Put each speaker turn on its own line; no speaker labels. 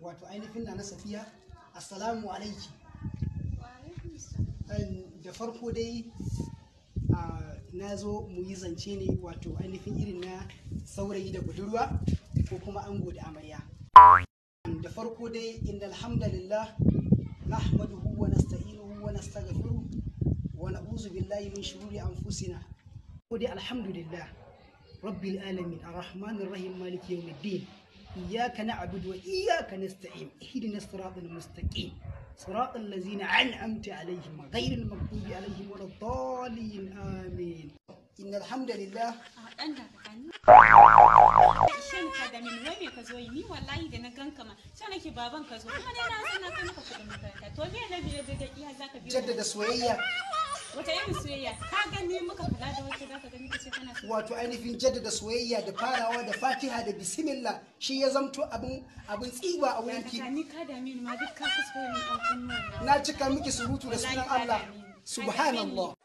wato ainihin na Safiya, assalamu alaiki. Da farko dai na zo mu yi zance ne wato ainihin irin na saurayi da budurwa ko kuma ango da amarya. Da farko dai inda alhamdulillah nahmaduhu wa nasta'inuhu wa nastaghfiruh wa na'udzu billahi min shururi anfusina. Ko dai alhamdulillah rabbil alamin arrahmanir rahim maliki yawmiddin iyyaka na'budu wa iyyaka nasta'in ihdinas siratal mustaqim siratal ladzina an'amta alaihim ghayril maghdubi alaihim waladdallin amin. Innal hamdalillah
shin ka da min wai me ka zo yi ni wallahi da na ganka ma sai nake baban ka zo kuma dai na san na kai maka kudin makaranta to me na biye da iya zaka biyo
jaddada soyayya.
wata irin soyayya ka gani muka kula da wacce zaka gani kace kana so
wato ainihin jaddada soyayya da farawa da Fatiha da bismillah shi ya zamto abin tsiba a wurin ki.
ni ka da min ma duk ka kuskure ni an kunnuwan
Na cika miki surutu da sunan Allah subhanallah.